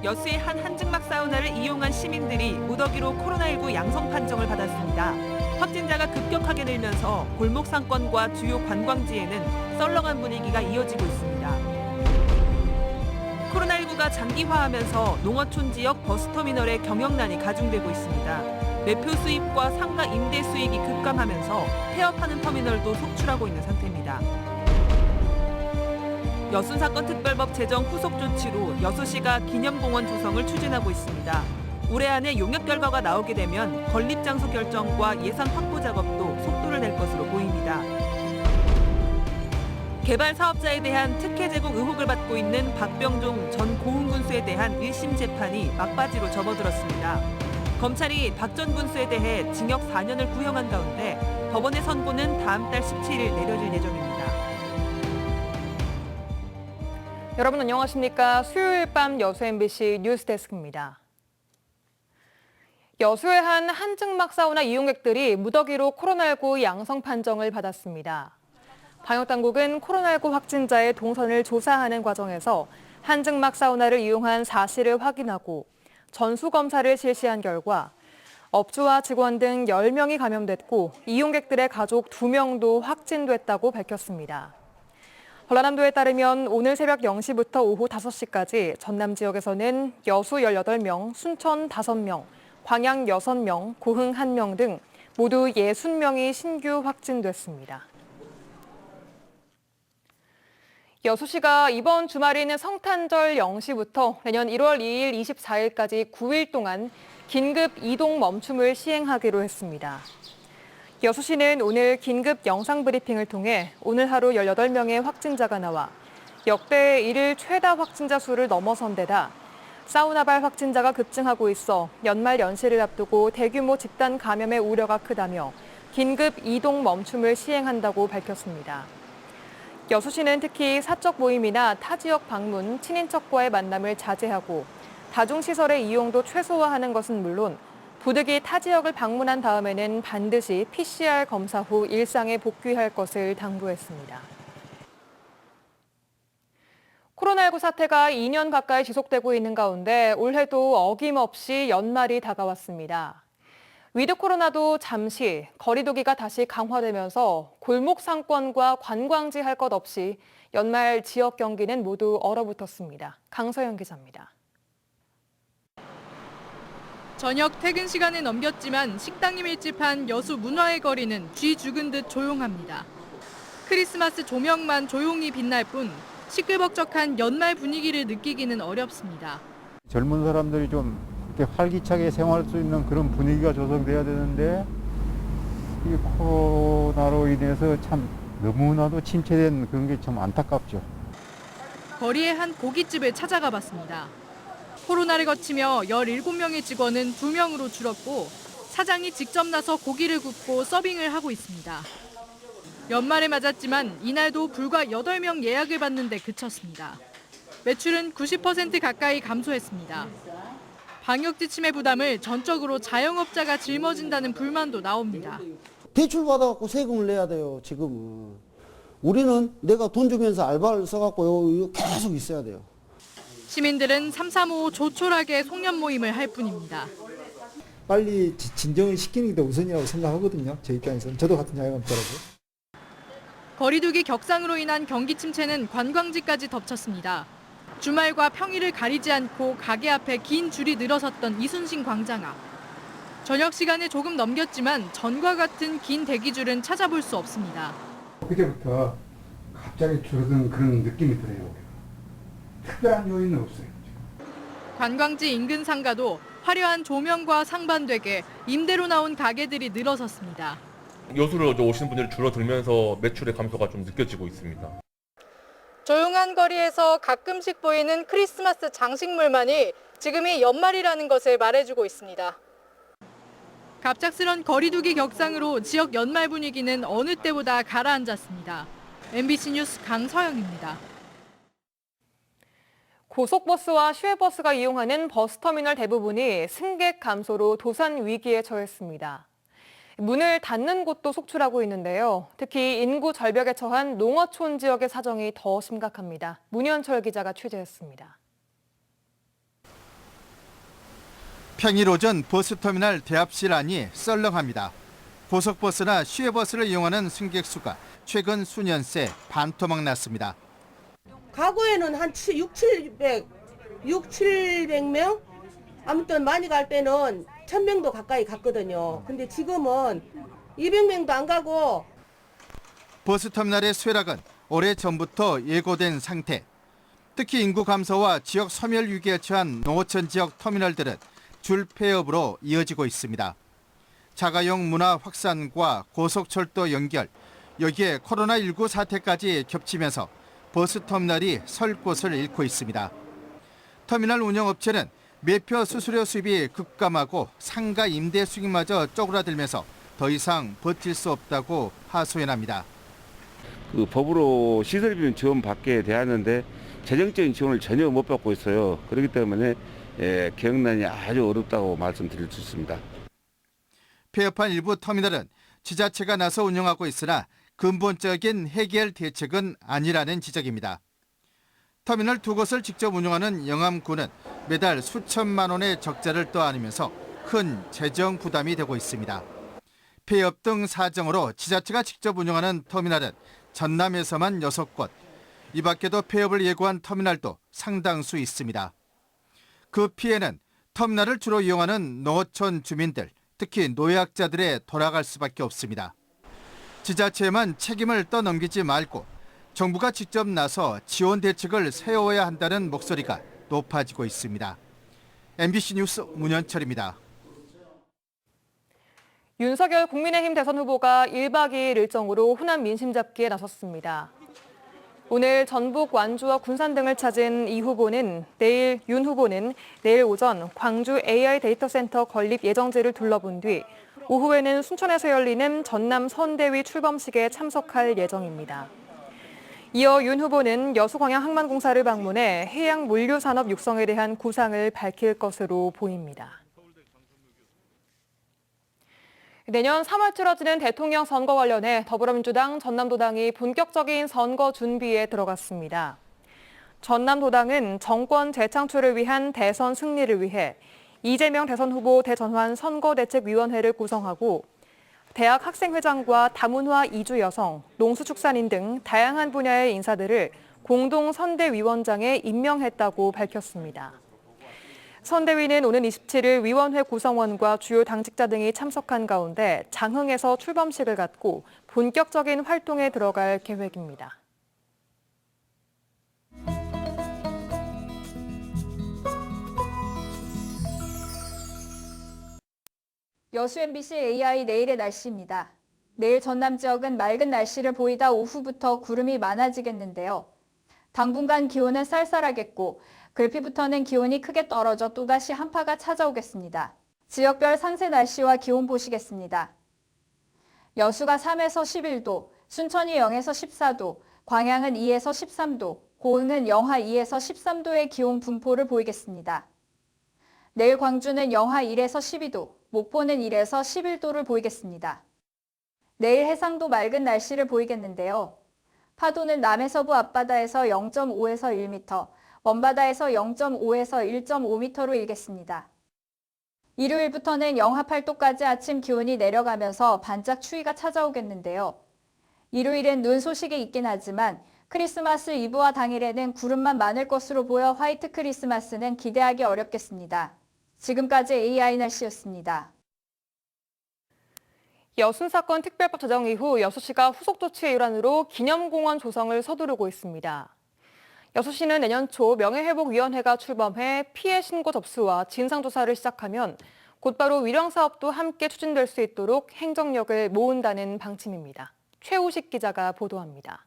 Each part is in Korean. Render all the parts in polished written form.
여수의 한 한증막 사우나를 이용한 시민들이 무더기로 코로나19 양성 판정을 받았습니다. 확진자가 급격하게 늘면서 골목 상권과 주요 관광지에는 썰렁한 분위기가 이어지고 있습니다. 코로나19가 장기화하면서 농어촌 지역 버스터미널의 경영난이 가중되고 있습니다. 매표 수입과 상가 임대 수익이 급감하면서 폐업하는 터미널도 속출하고 있는 상태입니다. 여순사건특별법 제정 후속 조치로 여수시가 기념공원 조성을 추진하고 있습니다. 올해 안에 용역 결과가 나오게 되면 건립장소 결정과 예산 확보 작업도 속도를 낼 것으로 보입니다. 개발 사업자에 대한 특혜 제공 의혹을 받고 있는 박병종 전 고흥군수에 대한 1심 재판이 막바지로 접어들었습니다. 검찰이 박 전 군수에 대해 징역 4년을 구형한 가운데 법원의 선고는 다음 달 17일 내려질 예정입니다. 여러분 안녕하십니까? 수요일 밤 여수 MBC 뉴스데스크입니다. 여수의 한 한증막 사우나 이용객들이 무더기로 코로나19 양성 판정을 받았습니다. 방역당국은 코로나19 확진자의 동선을 조사하는 과정에서 한증막 사우나를 이용한 사실을 확인하고 전수검사를 실시한 결과 업주와 직원 등 10명이 감염됐고 이용객들의 가족 2명도 확진됐다고 밝혔습니다. 전라남도에 따르면 오늘 새벽 0시부터 오후 5시까지 전남 지역에서는 여수 18명, 순천 5명, 광양 6명, 고흥 1명 등 모두 60명이 신규 확진됐습니다. 여수시가 이번 주말인 성탄절 0시부터 내년 1월 2일 24일까지 9일 동안 긴급 이동 멈춤을 시행하기로 했습니다. 여수시는 오늘 긴급 영상 브리핑을 통해 오늘 하루 18명의 확진자가 나와 역대 1일 최다 확진자 수를 넘어선 데다 사우나발 확진자가 급증하고 있어 연말 연시를 앞두고 대규모 집단 감염의 우려가 크다며 긴급 이동 멈춤을 시행한다고 밝혔습니다. 여수시는 특히 사적 모임이나 타 지역 방문, 친인척과의 만남을 자제하고 다중시설의 이용도 최소화하는 것은 물론 부득이 타 지역을 방문한 다음에는 반드시 PCR 검사 후 일상에 복귀할 것을 당부했습니다. 코로나19 사태가 2년 가까이 지속되고 있는 가운데 올해도 어김없이 연말이 다가왔습니다. 위드 코로나도 잠시 거리두기가 다시 강화되면서 골목 상권과 관광지 할 것 없이 연말 지역 경기는 모두 얼어붙었습니다. 강서영 기자입니다. 저녁 퇴근 시간을 넘겼지만 식당이 밀집한 여수 문화의 거리는 쥐 죽은 듯 조용합니다. 크리스마스 조명만 조용히 빛날 뿐 시끌벅적한 연말 분위기를 느끼기는 어렵습니다. 젊은 사람들이 좀 이렇게 활기차게 생활할 수 있는 그런 분위기가 조성돼야 되는데 이 코로나로 인해서 참 너무나도 침체된 그런 게 참 안타깝죠. 거리의 한 고깃집을 찾아가 봤습니다. 코로나를 거치며 17명의 직원은 2명으로 줄었고 사장이 직접 나서 고기를 굽고 서빙을 하고 있습니다. 연말에 맞았지만 이날도 불과 8명 예약을 받는데 그쳤습니다. 매출은 90% 가까이 감소했습니다. 방역 지침의 부담을 전적으로 자영업자가 짊어진다는 불만도 나옵니다. 대출 받아갖고 세금을 내야 돼요, 지금은. 우리는 내가 돈 주면서 알바를 써갖고 계속 있어야 돼요. 시민들은 335 조촐하게 송년 모임을 할 뿐입니다. 빨리 진정을 시키는 게 더 우선이라고 생각하거든요. 제 입장에서는. 저도 같은 자영업자라고. 거리두기 격상으로 인한 경기 침체는 관광지까지 덮쳤습니다. 주말과 평일을 가리지 않고 가게 앞에 긴 줄이 늘어섰던 이순신 광장 앞. 저녁 시간을 조금 넘겼지만 전과 같은 긴 대기줄은 찾아볼 수 없습니다. 그때부터 갑자기 줄어든 그런 느낌이 들어요. 특별한 요인은 없어요. 관광지 인근 상가도 화려한 조명과 상반되게 임대로 나온 가게들이 늘어섰습니다. 여수를 오시는 분들이 줄어들면서 매출의 감소가 좀 느껴지고 있습니다. 조용한 거리에서 가끔씩 보이는 크리스마스 장식물만이 지금이 연말이라는 것을 말해주고 있습니다. 갑작스런 거리두기 격상으로 지역 연말 분위기는 어느 때보다 가라앉았습니다. MBC 뉴스 강서영입니다. 고속버스와 시외버스가 이용하는 버스터미널 대부분이 승객 감소로 도산 위기에 처했습니다. 문을 닫는 곳도 속출하고 있는데요. 특히 인구 절벽에 처한 농어촌 지역의 사정이 더 심각합니다. 문현철 기자가 취재했습니다. 평일 오전 버스터미널 대합실 안이 썰렁합니다. 고속버스나 시외버스를 이용하는 승객 수가 최근 수년 새 반토막 났습니다. 과거에는 한 600명? 아무튼 많이 갈 때는 1000명도 가까이 갔거든요. 근데 지금은 200명도 안 가고. 버스터미널의 쇠락은 오래전부터 예고된 상태. 특히 인구 감소와 지역 소멸 위기에 처한 농어촌 지역 터미널들은 줄 폐업으로 이어지고 있습니다. 자가용 문화 확산과 고속철도 연결, 여기에 코로나19 사태까지 겹치면서 버스터미널이 설 곳을 잃고 있습니다. 터미널 운영업체는 매표 수수료 수입이 급감하고 상가 임대 수익마저 쪼그라들면서 더 이상 버틸 수 없다고 하소연합니다. 그 법으로 시설비는 지원받게 되었는데 재정적인 지원을 전혀 못 받고 있어요. 그렇기 때문에 경영난이 아주 어렵다고 말씀드릴 수 있습니다. 폐업한 일부 터미널은 지자체가 나서 운영하고 있으나 근본적인 해결 대책은 아니라는 지적입니다. 터미널 두 곳을 직접 운영하는 영암구는 매달 수천만 원의 적자를 떠안으면서 큰 재정 부담이 되고 있습니다. 폐업 등 사정으로 지자체가 직접 운영하는 터미널은 전남에서만 6곳, 이 밖에도 폐업을 예고한 터미널도 상당수 있습니다. 그 피해는 터미널을 주로 이용하는 농어촌 주민들, 특히 노약자들에 돌아갈 수밖에 없습니다. 지자체에만 책임을 떠넘기지 말고 정부가 직접 나서 지원 대책을 세워야 한다는 목소리가 높아지고 있습니다. MBC 뉴스 문현철입니다. 윤석열 국민의힘 대선 후보가 1박 2일 일정으로 호남 민심 잡기에 나섰습니다. 오늘 전북 완주와 군산 등을 찾은 윤 후보는 내일 오전 광주 AI 데이터 센터 건립 예정지를 둘러본 뒤 오후에는 순천에서 열리는 전남 선대위 출범식에 참석할 예정입니다. 이어 윤 후보는 여수광양항만공사를 방문해 해양 물류산업 육성에 대한 구상을 밝힐 것으로 보입니다. 내년 3월 치러지는 대통령 선거 관련해 더불어민주당 전남도당이 본격적인 선거 준비에 들어갔습니다. 전남도당은 정권 재창출을 위한 대선 승리를 위해 이재명 대선 후보 대전환 선거대책위원회를 구성하고 대학 학생회장과 다문화 이주 여성, 농수축산인 등 다양한 분야의 인사들을 공동 선대위원장에 임명했다고 밝혔습니다. 선대위는 오는 27일 위원회 구성원과 주요 당직자 등이 참석한 가운데 장흥에서 출범식을 갖고 본격적인 활동에 들어갈 계획입니다. 여수 MBC AI 내일의 날씨입니다. 내일 전남 지역은 맑은 날씨를 보이다 오후부터 구름이 많아지겠는데요. 당분간 기온은 쌀쌀하겠고 글피부터는 기온이 크게 떨어져 또다시 한파가 찾아오겠습니다. 지역별 상세 날씨와 기온 보시겠습니다. 여수가 3에서 11도, 순천이 0에서 14도, 광양은 2에서 13도, 고흥은 영하 2에서 13도의 기온 분포를 보이겠습니다. 내일 광주는 영하 1에서 12도, 목포는 1에서 11도를 보이겠습니다. 내일 해상도 맑은 날씨를 보이겠는데요. 파도는 남해서부 앞바다에서 0.5에서 1m, 먼바다에서 0.5에서 1.5m로 일겠습니다. 일요일부터는 영하 8도까지 아침 기온이 내려가면서 반짝 추위가 찾아오겠는데요. 일요일엔 눈 소식이 있긴 하지만 크리스마스 이브와 당일에는 구름만 많을 것으로 보여 화이트 크리스마스는 기대하기 어렵겠습니다. 지금까지 AI 날씨였습니다. 여순 사건 특별법 제정 이후 여수시가 후속 조치의 일환으로 기념공원 조성을 서두르고 있습니다. 여수시는 내년 초 명예회복위원회가 출범해 피해 신고 접수와 진상조사를 시작하면 곧바로 위령 사업도 함께 추진될 수 있도록 행정력을 모은다는 방침입니다. 최우식 기자가 보도합니다.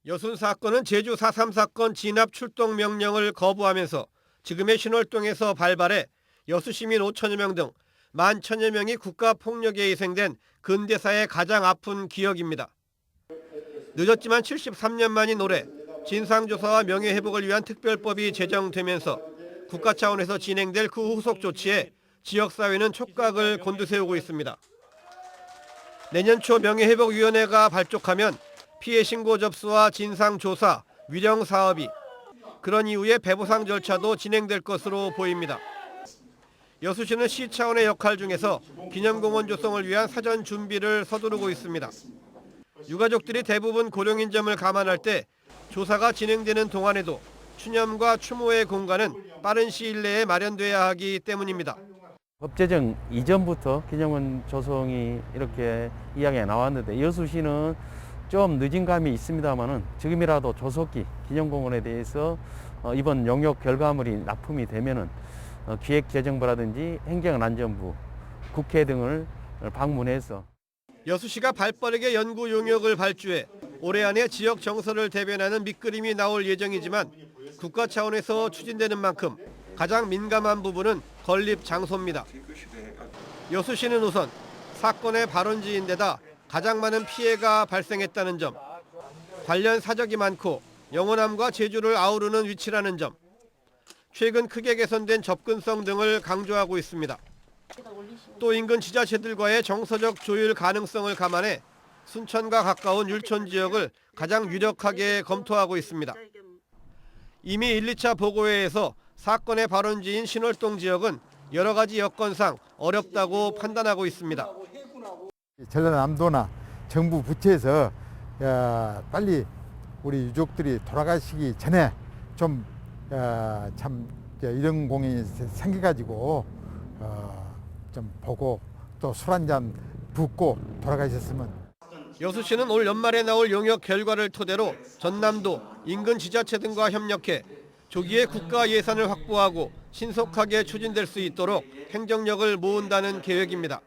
여순 사건은 제주 4.3 사건 진압 출동 명령을 거부하면서 지금의 신월동에서 발발해 여수 시민 5천여 명 등 11,000여 명이 국가폭력에 희생된 근대사의 가장 아픈 기억입니다. 늦었지만 73년 만인 올해 진상조사와 명예회복을 위한 특별법이 제정되면서 국가 차원에서 진행될 그 후속 조치에 지역사회는 촉각을 곤두세우고 있습니다. 내년 초 명예회복위원회가 발족하면 피해 신고 접수와 진상조사, 위령 사업이 그런 이후에 배보상 절차도 진행될 것으로 보입니다. 여수시는 시 차원의 역할 중에서 기념공원 조성을 위한 사전 준비를 서두르고 있습니다. 유가족들이 대부분 고령인 점을 감안할 때 조사가 진행되는 동안에도 추념과 추모의 공간은 빠른 시일 내에 마련돼야 하기 때문입니다. 법 제정 이전부터 기념원 조성이 이렇게 이야기가 나왔는데 여수시는 좀 늦은 감이 있습니다만은 지금이라도 조속히 기념공원에 대해서 이번 용역 결과물이 납품이 되면은 기획재정부라든지 행정안전부, 국회 등을 방문해서 여수시가 발빠르게 연구 용역을 발주해 올해 안에 지역 정서를 대변하는 밑그림이 나올 예정이지만 국가 차원에서 추진되는 만큼 가장 민감한 부분은 건립 장소입니다. 여수시는 우선 사건의 발원지인데다 가장 많은 피해가 발생했다는 점, 관련 사적이 많고 영호남과 제주를 아우르는 위치라는 점, 최근 크게 개선된 접근성 등을 강조하고 있습니다. 또 인근 지자체들과의 정서적 조율 가능성을 감안해 순천과 가까운 율촌 지역을 가장 유력하게 검토하고 있습니다. 이미 1, 2차 보고회에서 사건의 발원지인 신월동 지역은 여러 가지 여건상 어렵다고 판단하고 있습니다. 전라남도나 정부 부처에서 빨리 우리 유족들이 돌아가시기 전에 좀 참 이런 공연이 생겨가지고 좀 보고 또 술 한잔 붓고 돌아가셨으면. 여수시는 올 연말에 나올 용역 결과를 토대로 전남도 인근 지자체 등과 협력해 조기에 국가 예산을 확보하고 신속하게 추진될 수 있도록 행정력을 모은다는 계획입니다.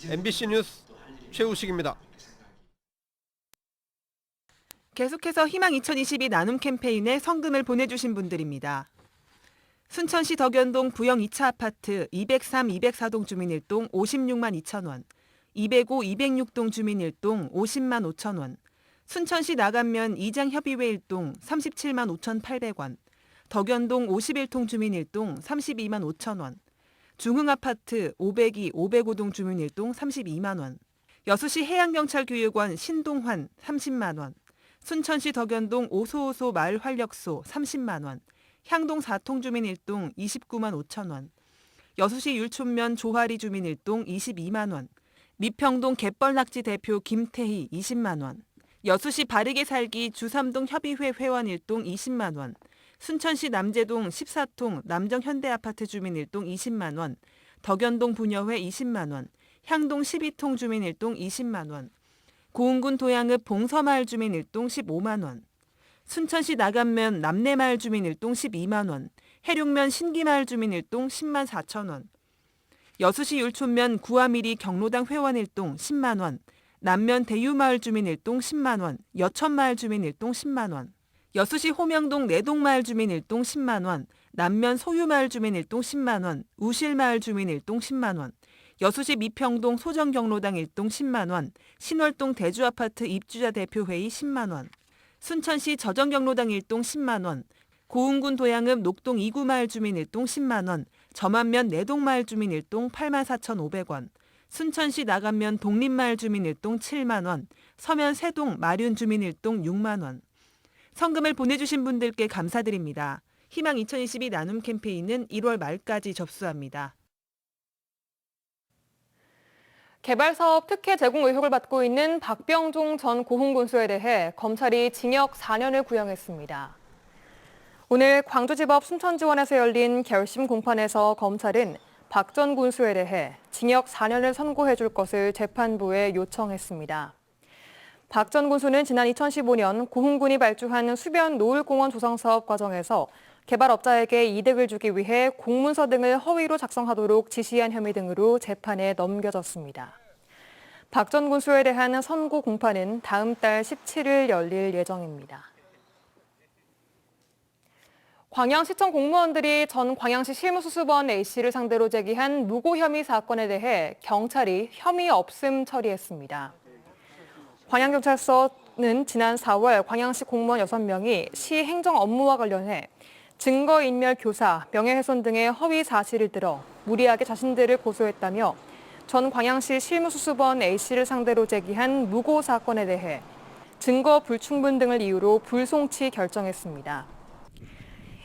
MBC 뉴스 최우식입니다. 계속해서 희망 2022 나눔 캠페인에 성금을 보내주신 분들입니다. 순천시 덕연동 부영 2차 아파트 203, 204동 주민 1동 56만 2천 원, 205, 206동 주민 1동 50만 5천 원, 순천시 나간면 이장협의회 1동 37만 5,800원, 덕연동 51통 주민 1동 32만 5천 원, 중흥아파트 502, 505동 주민 1동 32만 원, 여수시 해양경찰교육원 신동환 30만 원, 순천시 덕연동 오소오소 마을활력소 30만 원, 향동 4통 주민 1동 29만 5천 원, 여수시 율촌면 조화리 주민 1동 22만 원, 미평동 갯벌낙지 대표 김태희 20만 원, 여수시 바르게 살기 주삼동 협의회 회원 1동 20만 원, 순천시 남제동 14통 남정현대아파트 주민 1동 20만 원, 덕연동 부녀회 20만 원, 향동 12통 주민 1동 20만 원, 고흥군 도양읍 봉서마을 주민 1동 15만 원, 순천시 나간면 남내마을 주민 1동 12만 원, 해룡면 신기마을 주민 1동 10만 4천 원, 여수시 율촌면 구아미리 경로당 회원 1동 10만 원, 남면 대유마을 주민 1동 10만 원, 여천마을 주민 1동 10만 원, 여수시 호명동 내동마을 주민 1동 10만 원, 남면 소유마을 주민 1동 10만 원, 우실마을 주민 1동 10만 원, 여수시 미평동 소정경로당 1동 10만 원, 신월동 대주아파트 입주자 대표회의 10만 원, 순천시 저정경로당 1동 10만 원, 고흥군 도양읍 녹동 2구 마을 주민 1동 10만 원, 점안면 내동마을 주민 1동 8만 4,500원, 순천시 나간면 독립마을 주민 1동 7만 원, 서면 세동 마륜 주민 1동 6만 원. 성금을 보내주신 분들께 감사드립니다. 희망 2022 나눔 캠페인은 1월 말까지 접수합니다. 개발사업 특혜 제공 의혹을 받고 있는 박병종 전 고흥군수에 대해 검찰이 징역 4년을 구형했습니다. 오늘 광주지법 순천지원에서 열린 결심 공판에서 검찰은 박 전 군수에 대해 징역 4년을 선고해 줄 것을 재판부에 요청했습니다. 박 전 군수는 지난 2015년 고흥군이 발주한 수변 노을공원 조성사업 과정에서 개발업자에게 이득을 주기 위해 공문서 등을 허위로 작성하도록 지시한 혐의 등으로 재판에 넘겨졌습니다. 박 전 군수에 대한 선고 공판은 다음 달 17일 열릴 예정입니다. 광양시청 공무원들이 전 광양시 실무수습원 A씨를 상대로 제기한 무고 혐의 사건에 대해 경찰이 혐의 없음 처리했습니다. 광양경찰서는 지난 4월 광양시 공무원 6명이 시 행정 업무와 관련해 증거인멸 교사, 명예훼손 등의 허위 사실을 들어 무리하게 자신들을 고소했다며 전 광양시 실무수습원 A씨를 상대로 제기한 무고 사건에 대해 증거 불충분 등을 이유로 불송치 결정했습니다.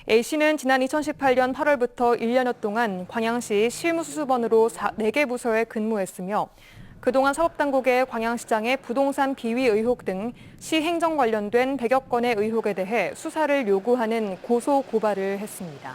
A씨는 지난 2018년 8월부터 1년여 동안 광양시 실무수습원으로 4개 부서에 근무했으며 그동안 사법당국의 광양시장의 부동산 비위 의혹 등 시행정 관련된 100여 건의 의혹에 대해 수사를 요구하는 고소 고발을 했습니다.